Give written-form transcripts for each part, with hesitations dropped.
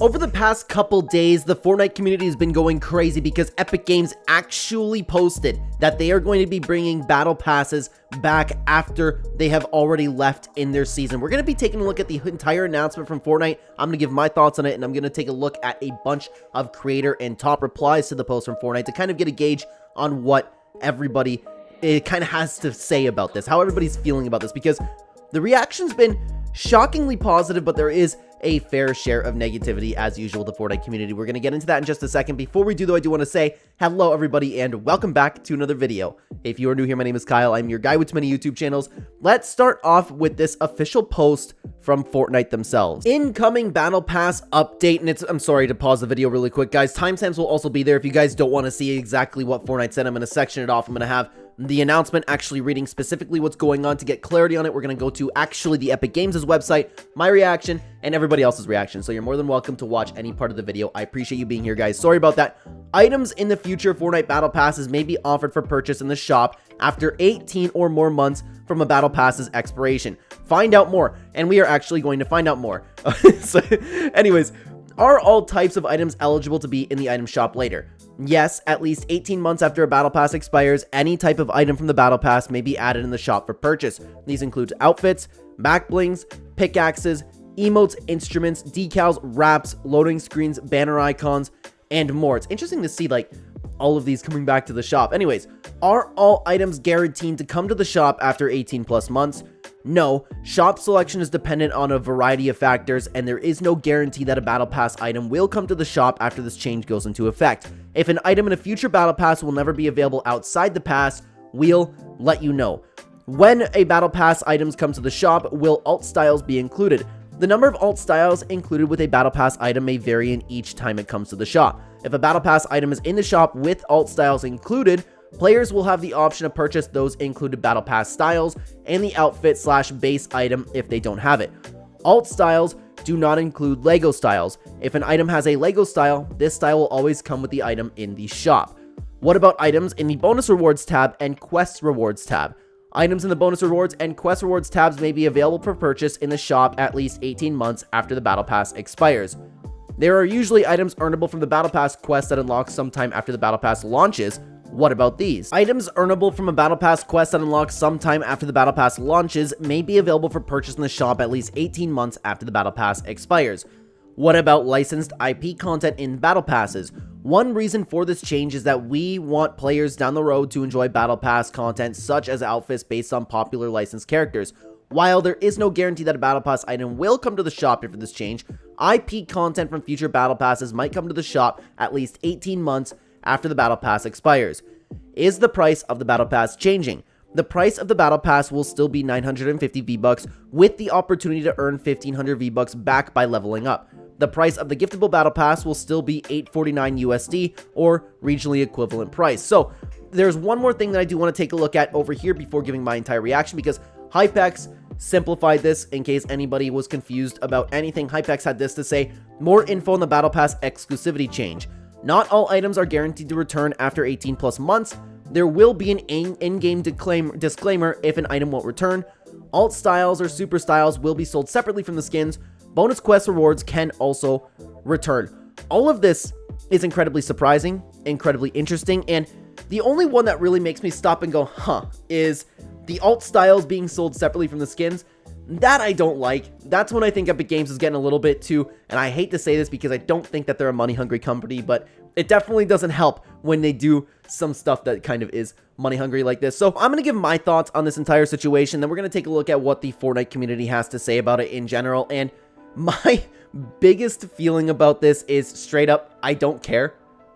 Over the past couple days, the Fortnite community has been going crazy because Epic Games actually posted that they are going to be bringing Battle Passes back after they have already left in their season. We're going to be taking a look at the entire announcement from Fortnite. I'm going to give my thoughts on it, and I'm going to take a look at a bunch of creator and top replies to the post from Fortnite to kind of get a gauge on what everybody kind of has to say about this, how everybody's feeling about this, because the reaction's been shockingly positive, but there is a fair share of negativity as usual with the Fortnite community. We're going to get into that in just a second. Before we do though, I do want to say hello everybody and welcome back to another video. If you are new here, my name is Kyle. I'm your guy with many YouTube channels. Let's start off with this official post from Fortnite themselves. Incoming Battle Pass update, and I'm sorry to pause the video really quick, guys. Timestamps will also be there if you guys don't want to see exactly what Fortnite said. I'm going to section it off. I'm going to have the announcement actually reading specifically what's going on. To get clarity on it, we're going to go to actually the Epic Games' website, my reaction, and everybody else's reaction. So you're more than welcome to watch any part of the video. I appreciate you being here, guys. Sorry about that. Items in the future Fortnite Battle Passes may be offered for purchase in the shop after 18 or more months from a Battle Pass's expiration. Find out more, and we are actually going to find out more. So, anyways, are all types of items eligible to be in the item shop later? Yes, at least 18 months after a Battle Pass expires, any type of item from the Battle Pass may be added in the shop for purchase. These include outfits, back blings, pickaxes, emotes, instruments, decals, wraps, loading screens, banner icons, and more. It's interesting to see, like, all of these coming back to the shop. Anyways, are all items guaranteed to come to the shop after 18 plus months? No, shop selection is dependent on a variety of factors, and there is no guarantee that a Battle Pass item will come to the shop after this change goes into effect. If an item in a future Battle Pass will never be available outside the pass, we'll let you know. When a Battle Pass items come to the shop, will alt styles be included? The number of alt styles included with a Battle Pass item may vary in each time it comes to the shop. If a Battle Pass item is in the shop with alt styles included, players will have the option to purchase those included Battle Pass styles and the outfit/base item if they don't have it. Alt styles do not include Lego styles. If an item has a Lego style, this style will always come with the item in the shop. What about items in the bonus rewards tab and quest rewards tab? Items in the bonus rewards and quest rewards tabs may be available for purchase in the shop at least 18 months after the Battle Pass expires. There are usually items earnable from the Battle Pass quest that unlock sometime after the Battle Pass launches. What about these? Items earnable from a Battle Pass quest that unlocks sometime after the Battle Pass launches may be available for purchase in the shop at least 18 months after the Battle Pass expires. What about licensed IP content in Battle Passes? One reason for this change is that we want players down the road to enjoy Battle Pass content such as outfits based on popular licensed characters. While there is no guarantee that a Battle Pass item will come to the shop after this change, IP content from future Battle Passes might come to the shop at least 18 months after the Battle Pass expires. Is the price of the Battle Pass changing? The price of the Battle Pass will still be 950 V-Bucks with the opportunity to earn 1500 V-Bucks back by leveling up. The price of the giftable Battle Pass will still be $8.49 USD or regionally equivalent price. So there's one more thing that I do want to take a look at over here before giving my entire reaction, because Hypex simplified this in case anybody was confused about anything. Hypex had this to say: more info on the Battle Pass exclusivity change. Not all items are guaranteed to return after 18 plus months. There will be an in-game disclaimer if an item won't return. Alt styles or super styles will be sold separately from the skins. Bonus quest rewards can also return. All of this is incredibly surprising, incredibly interesting, and the only one that really makes me stop and go, huh, is the alt styles being sold separately from the skins. That I don't like. That's when I think Epic Games is getting a little bit too, and I hate to say this because I don't think that they're a money-hungry company, but it definitely doesn't help when they do some stuff that kind of is money-hungry like this. So I'm going to give my thoughts on this entire situation, then we're going to take a look at what the Fortnite community has to say about it in general, and my biggest feeling about this is straight up, I don't care.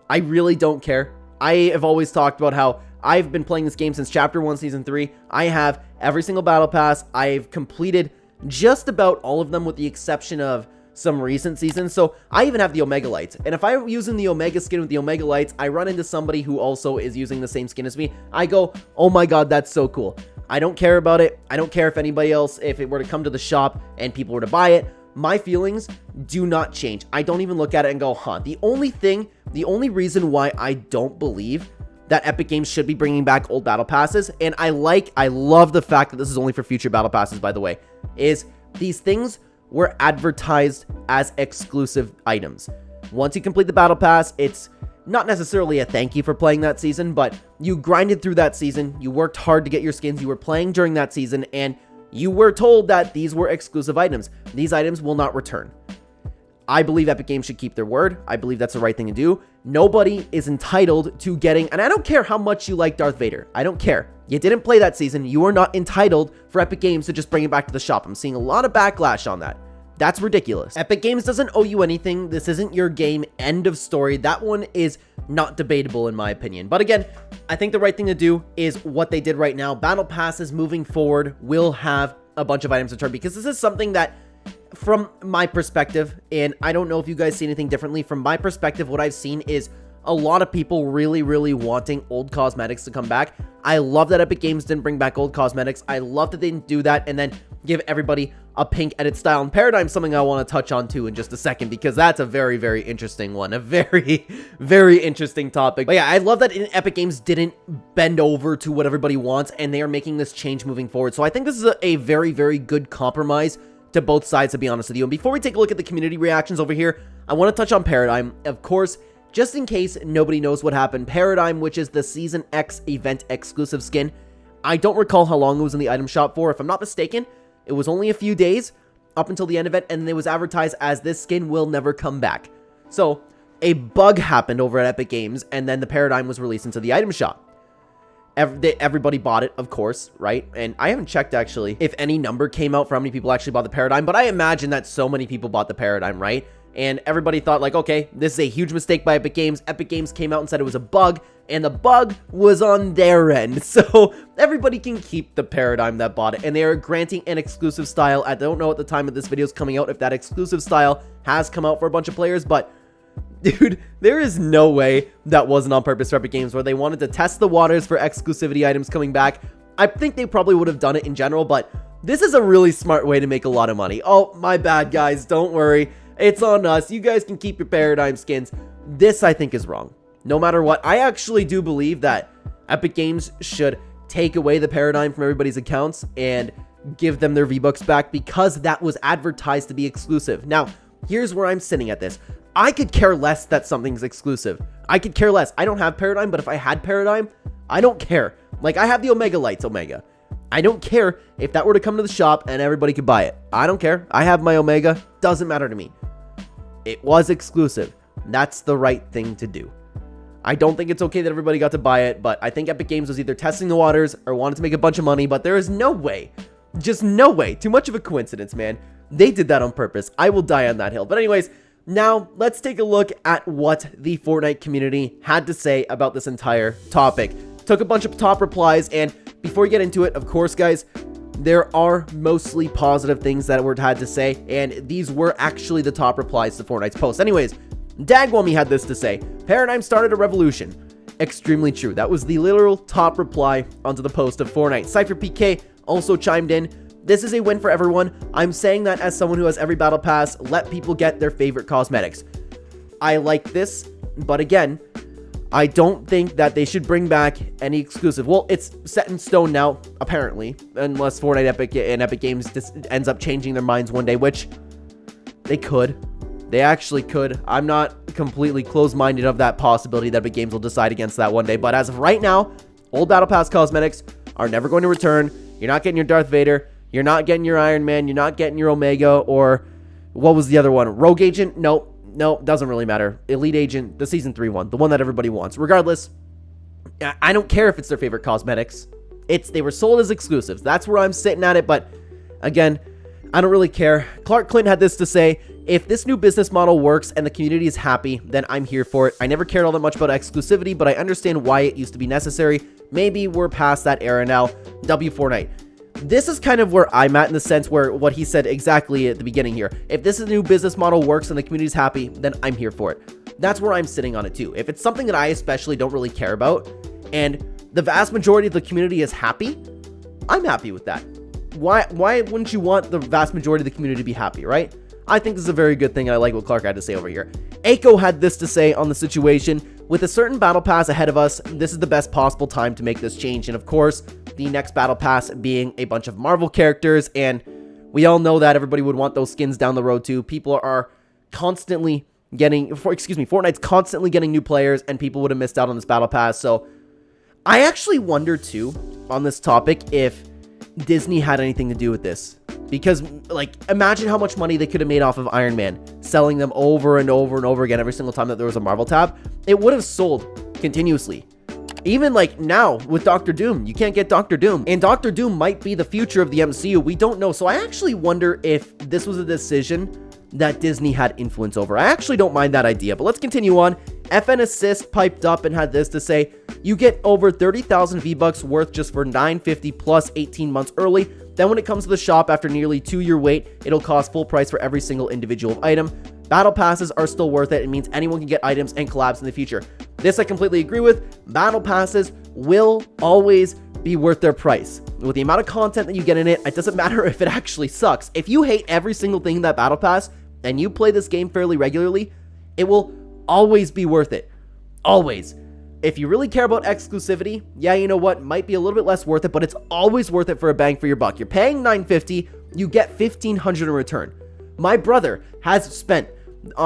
I really don't care. I have always talked about how I've been playing this game since Chapter 1, Season 3. I have every single Battle Pass. I've completed just about all of them with the exception of some recent seasons. So I even have the Omega Lights. And if I'm using the Omega skin with the Omega Lights, I run into somebody who also is using the same skin as me. I go, oh my god, that's so cool. I don't care about it. I don't care if anybody else, if it were to come to the shop and people were to buy it. My feelings do not change. I don't even look at it and go, huh. The only reason why I don't believe that Epic Games should be bringing back old Battle Passes, and I love the fact that this is only for future Battle Passes, by the way, is these things were advertised as exclusive items. Once you complete the battle pass, it's not necessarily a thank you for playing that season, but you grinded through that season, you worked hard to get your skins, you were playing during that season, and you were told that these were exclusive items. These items will not return. I believe Epic Games should keep their word. I believe that's the right thing to do. Nobody is entitled to getting, and I don't care how much you like Darth Vader. I don't care. You didn't play that season. You are not entitled for Epic Games to just bring it back to the shop. I'm seeing a lot of backlash on that. That's ridiculous. Epic Games doesn't owe you anything. This isn't your game. End of story. That one is not debatable in my opinion. But again, I think the right thing to do is what they did right now. Battle passes moving forward will have a bunch of items return, because this is something that, from my perspective, and I don't know if you guys see anything differently, from my perspective, what I've seen is a lot of people really wanting old cosmetics to come back. I love that Epic Games didn't bring back old cosmetics. I love that they didn't do that and then give everybody a pink edit style. And Paradigm, something I want to touch on too in just a second, because that's a very interesting one. A very interesting topic. But yeah, I love that Epic Games didn't bend over to what everybody wants, and they are making this change moving forward. So I think this is a very good compromise to both sides, to be honest with you. And before we take a look at the community reactions over here, I want to touch on Paradigm. Of course, just in case nobody knows what happened, Paradigm, which is the Season X event exclusive skin, I don't recall how long it was in the item shop for. If I'm not mistaken, it was only a few days up until the end of it, and it was advertised as this skin will never come back. So a bug happened over at Epic Games, and then the Paradigm was released into the item shop. Everybody bought it, of course, right? And I haven't checked, actually, if any number came out for how many people actually bought the Paradigm, but I imagine that so many people bought the Paradigm, right? And everybody thought, like, okay, this is a huge mistake by Epic Games. Epic Games came out and said it was a bug, and the bug was on their end. So everybody can keep the Paradigm that bought it, and they are granting an exclusive style. I don't know at the time of this video is coming out if that exclusive style has come out for a bunch of players, but dude, there is no way that wasn't on purpose for Epic Games, where they wanted to test the waters for exclusivity items coming back. I think they probably would have done it in general, but this is a really smart way to make a lot of money. Oh, my bad, guys. Don't worry. It's on us. You guys can keep your Paradigm skins. This, I think, is wrong. No matter what, I actually do believe that Epic Games should take away the Paradigm from everybody's accounts and give them their V-Bucks back, because that was advertised to be exclusive. Now, here's where I'm sitting at this. I could care less that something's exclusive. I could care less. I don't have Paradigm, but if I had Paradigm, I don't care. Like, I have the Omega Lights Omega. I don't care if that were to come to the shop and everybody could buy it. I don't care. I have my Omega. Doesn't matter to me. It was exclusive. That's the right thing to do. I don't think it's okay that everybody got to buy it, but I think Epic Games was either testing the waters or wanted to make a bunch of money, but there is no way. Just no way. Too much of a coincidence, man. They did that on purpose. I will die on that hill. But anyways, now let's take a look at what the Fortnite community had to say about this entire topic. Took a bunch of top replies, and before we get into it, of course, guys, there are mostly positive things that were had to say, and these were actually the top replies to Fortnite's post. Anyways, Dagwami had this to say: Paradigm started a revolution. Extremely true. That was the literal top reply onto the post of Fortnite. Cypher PK also chimed in: this is a win for everyone. I'm saying that as someone who has every battle pass. Let people get their favorite cosmetics. I like this, but again, I don't think that they should bring back any exclusive. Well, it's set in stone now, apparently, unless Fortnite and Epic Games just ends up changing their minds one day, which they could. They actually could. I'm not completely closed-minded of that possibility that Epic Games will decide against that one day, but as of right now, old Battle Pass cosmetics are never going to return. You're not getting your Darth Vader. You're not getting your Iron Man. You're not getting your Omega, or what was the other one? Rogue Agent? Nope. No, doesn't really matter. Elite Agent, the Season 3 one, the one that everybody wants. Regardless, I don't care if it's their favorite cosmetics. They were sold as exclusives. That's where I'm sitting at it, but again, I don't really care. Clark Clint had this to say: if this new business model works and the community is happy, then I'm here for it. I never cared all that much about exclusivity, but I understand why it used to be necessary. Maybe we're past that era now. W Fortnite. This is kind of where I'm at, in the sense where what he said exactly at the beginning here. If this new business model works and the community's happy, then I'm here for it. That's where I'm sitting on it too. If it's something that I especially don't really care about, and the vast majority of the community is happy, I'm happy with that. Why wouldn't you want the vast majority of the community to be happy, right? I think this is a very good thing. I like what Clark had to say over here. Aiko had this to say on the situation: with a certain battle pass ahead of us, this is the best possible time to make this change. And of course, the next battle pass being a bunch of Marvel characters, and We all know that everybody would want those skins down the road too. People are constantly Fortnite's constantly getting new players, and people would have missed out on this battle pass. So I actually wonder too on this topic if Disney had anything to do with this, because like imagine how much money they could have made off of Iron Man, selling them over and over and over again every single time that there was a Marvel tab. It would have sold continuously. Even like now with Doctor Doom, you can't get Doctor Doom, and Doctor Doom might be the future of the MCU. We don't know. So I actually wonder if this was a decision that Disney had influence over. I actually don't mind that idea, but let's continue on. FN Assist piped up and had this to say: you get over 30,000 V-Bucks worth just for $9.50 plus 18 months early. Then when it comes to the shop after nearly 2-year wait, it'll cost full price for every single individual item. Battle passes are still worth it. It means anyone can get items and collabs in the future. This I completely agree with. Battle passes will always be worth their price. With the amount of content that you get in it, it doesn't matter if it actually sucks. If you hate every single thing in that battle pass and you play this game fairly regularly, it will always be worth it. Always. If you really care about exclusivity, yeah, you know what, might be a little bit less worth it, but it's always worth it for a bang for your buck. You're paying $9.50, you get $1,500 in return. My brother has spent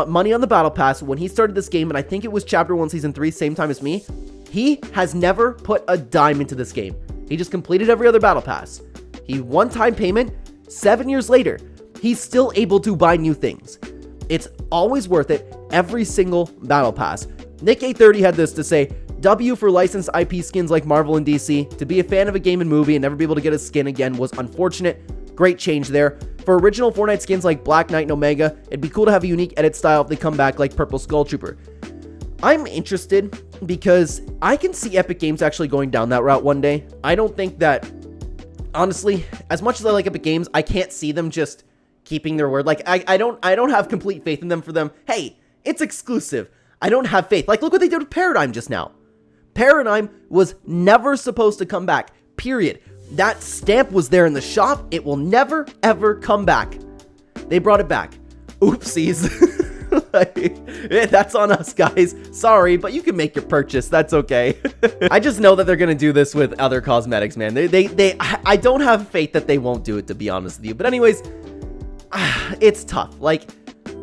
money on the battle pass when he started this game, and I think it was chapter 1 season 3, same time as me. He has never put a dime into this game. He just completed every other battle pass. He one-time payment. 7 years later, he's still able to buy new things. It's always worth it, every single battle pass. Nick A30 had this to say: W for licensed IP skins like Marvel and DC. To be a fan of a game and movie and never be able to get a skin again was unfortunate. Great change there. For original Fortnite skins like Black Knight and Omega, it'd be cool to have a unique edit style if they come back like Purple Skull Trooper. I'm interested because I can see Epic Games actually going down that route one day. I don't think that, honestly, as much as I like Epic Games, I can't see them just keeping their word. Like, I don't have complete faith in them for them. Hey, it's exclusive. I don't have faith. Like, look what they did with Paradigm just now. Paradigm was never supposed to come back, period. That stamp was there in the shop. It will never, ever come back. They brought it back. Oopsies. That's on us, guys. Sorry, but you can make your purchase. That's okay. I just know that they're going to do this with other cosmetics, man. I don't have faith that they won't do it, to be honest with you. But anyways, it's tough. Like,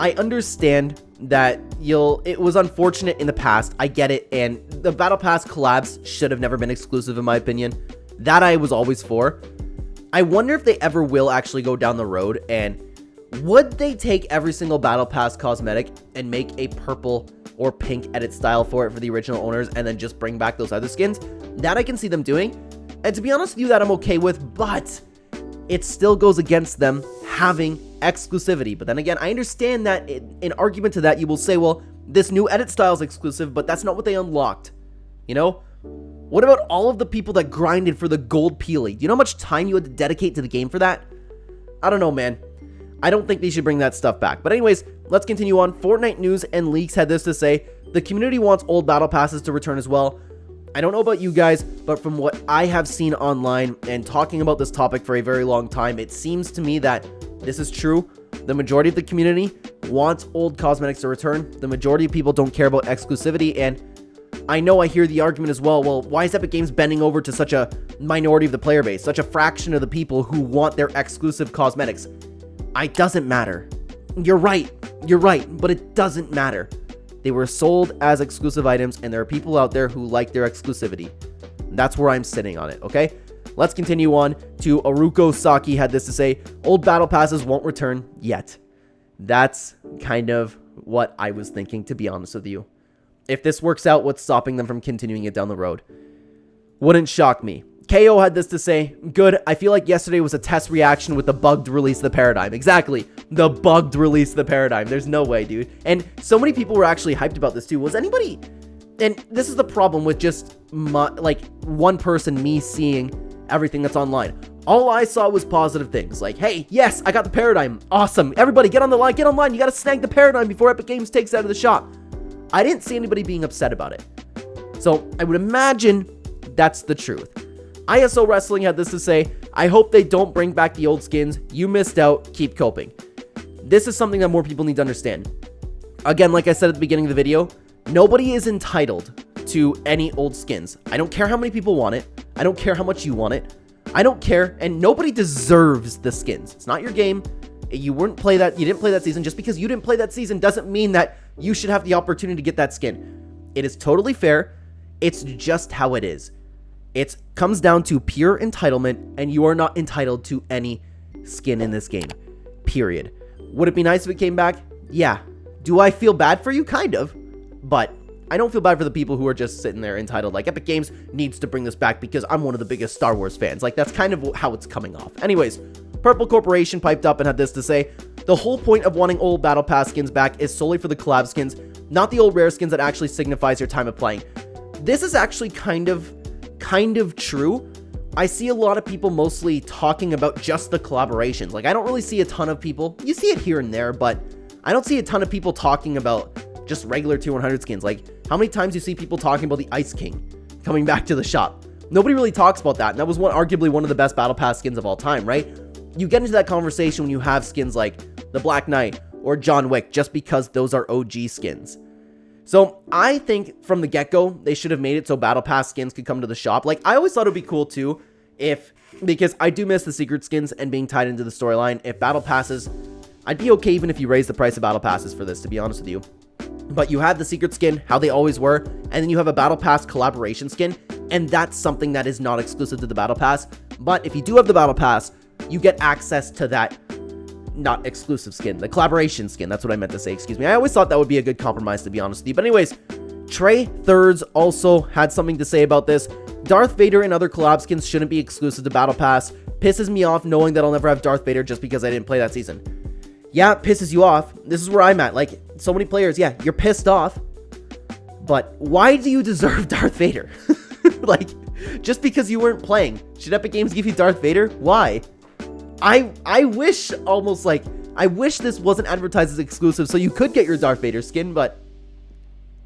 I understand that it was unfortunate in the past. I get it. And the Battle Pass collabs should have never been exclusive, in my opinion. That I was always for. I wonder if they ever will actually go down the road, and would they take every single Battle Pass cosmetic and make a purple or pink edit style for it for the original owners and then just bring back those other skins? That I can see them doing. And to be honest with you, that I'm okay with, but it still goes against them having exclusivity. But then again, I understand that in argument to that, you will say, well, this new edit style is exclusive, but that's not what they unlocked. You know? What about all of the people that grinded for the gold Peely? Do you know how much time you had to dedicate to the game for that? I don't know, man. I don't think they should bring that stuff back. But anyways, let's continue on. Fortnite News and Leaks had this to say: the community wants old battle passes to return as well. I don't know about you guys, but from what I have seen online and talking about this topic for a very long time, it seems to me that this is true. The majority of the community wants old cosmetics to return. The majority of people don't care about exclusivity, and I know I hear the argument as well, why is Epic Games bending over to such a minority of the player base, such a fraction of the people who want their exclusive cosmetics? It doesn't matter. You're right, but it doesn't matter. They were sold as exclusive items, and there are people out there who like their exclusivity. That's where I'm sitting on it, okay? Let's continue on to Aruko Saki had this to say: old battle passes won't return yet. That's kind of what I was thinking, to be honest with you. If this works out, what's stopping them from continuing it down the road? Wouldn't shock me. KO had this to say: good, I feel like yesterday was a test reaction with the bugged release of the Paradigm. Exactly, the bugged release of the Paradigm. There's no way, dude. And so many people were actually hyped about this too. Was anybody... And this is the problem with just one person, me seeing everything that's online. All I saw was positive things. Like, hey, yes, I got the Paradigm. Awesome. Everybody get on the line, get online. You got to snag the Paradigm before Epic Games takes it out of the shop. I didn't see anybody being upset about it. So I would imagine that's the truth. ISO Wrestling had this to say: I hope they don't bring back the old skins. You missed out. Keep coping. This is something that more people need to understand. Again, like I said at the beginning of the video, nobody is entitled to any old skins. I don't care how many people want it. I don't care how much you want it. I don't care, and nobody deserves the skins. It's not your game. You didn't play that season. Just because you didn't play that season doesn't mean that you should have the opportunity to get that skin. It is totally fair. It's just how it is. It comes down to pure entitlement, and you are not entitled to any skin in this game. Period. Would it be nice if it came back? Yeah. Do I feel bad for you? Kind of. But I don't feel bad for the people who are just sitting there entitled. Like, Epic Games needs to bring this back because I'm one of the biggest Star Wars fans. Like, that's kind of how it's coming off. Anyways, Purple Corporation piped up and had this to say: the whole point of wanting old Battle Pass skins back is solely for the collab skins, not the old rare skins that actually signifies your time of playing. This is actually kind of true. I see a lot of people mostly talking about just the collaborations. Like, I don't really see a ton of people. You see it here and there, but I don't see a ton of people talking about just regular tier 100 skins. Like, how many times you see people talking about the Ice King coming back to the shop? Nobody really talks about that, and that was arguably one of the best Battle Pass skins of all time, right? You get into that conversation when you have skins like the Black Knight or John Wick, just because those are OG skins. So I think from the get-go, they should have made it so Battle Pass skins could come to the shop. Like, I always thought it would be cool too because I do miss the secret skins and being tied into the storyline. If Battle Passes, I'd be okay even if you raise the price of Battle Passes for this, to be honest with you. But you have the secret skin, how they always were, and then you have a Battle Pass collaboration skin, and that's something that is not exclusive to the Battle Pass. But if you do have the Battle Pass, you get access to that not exclusive skin, the collaboration skin. That's what I meant to say, excuse me. I always thought that would be a good compromise, to be honest with you. But anyways, Trey Thirds also had something to say about this. Darth Vader and other collab skins shouldn't be exclusive to Battle Pass. Pisses me off knowing that I'll never have Darth Vader just because I didn't play that season. Yeah, it pisses you off. This is where I'm at. Like, so many players, yeah, you're pissed off. But why do you deserve Darth Vader? Like, just because you weren't playing. Should Epic Games give you Darth Vader? Why? I wish almost like, I wish this wasn't advertised as exclusive so you could get your Darth Vader skin, but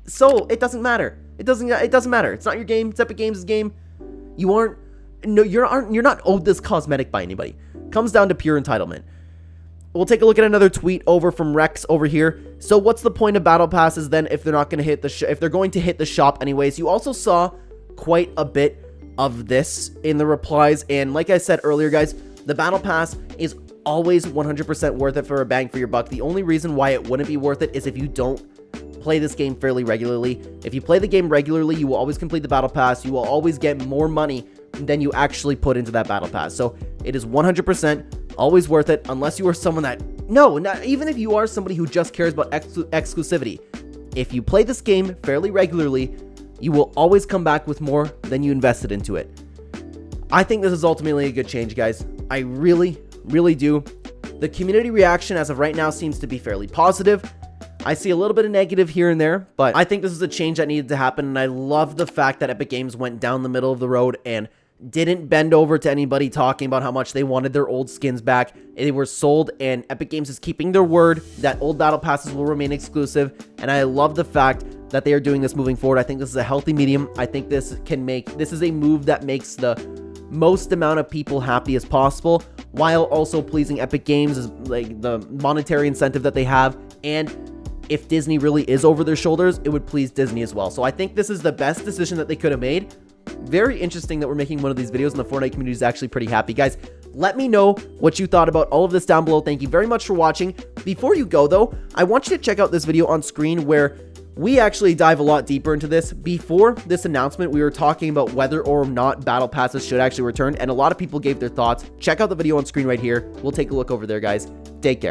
so it doesn't matter. It doesn't matter. It's not your game. It's Epic Games' game. You're not owed this cosmetic by anybody. Comes down to pure entitlement. We'll take a look at another tweet over from Rex over here. So what's the point of Battle Passes then if they're not going to hit if they're going to hit the shop anyways? You also saw quite a bit of this in the replies, and like I said earlier, guys, the Battle Pass is always 100% worth it for a bang for your buck. The only reason why it wouldn't be worth it is if you don't play this game fairly regularly. If you play the game regularly, you will always complete the Battle Pass. You will always get more money than you actually put into that Battle Pass. So it is 100% always worth it, unless you are someone that, even if you are somebody who just cares about exclusivity. If you play this game fairly regularly, you will always come back with more than you invested into it. I think this is ultimately a good change, guys. I really, really do. The community reaction as of right now seems to be fairly positive. I see a little bit of negative here and there, but I think this is a change that needed to happen, and I love the fact that Epic Games went down the middle of the road and didn't bend over to anybody talking about how much they wanted their old skins back. They were sold, and Epic Games is keeping their word that old Battle Passes will remain exclusive, and I love the fact that they are doing this moving forward. I think this is a healthy medium. I think this is a move that makes the most amount of people happy as possible, while also pleasing Epic Games, is like the monetary incentive that they have, and if Disney really is over their shoulders, it would please Disney as well. So I think this is the best decision that they could have made. Very interesting that we're making one of these videos and the Fortnite community is actually pretty happy. Guys, let me know what you thought about all of this down below. Thank you very much for watching. Before you go though, I want you to check out this video on screen where we actually dive a lot deeper into this. Before this announcement, we were talking about whether or not Battle Passes should actually return, and a lot of people gave their thoughts. Check out the video on screen right here. We'll take a look over there, guys. Take care.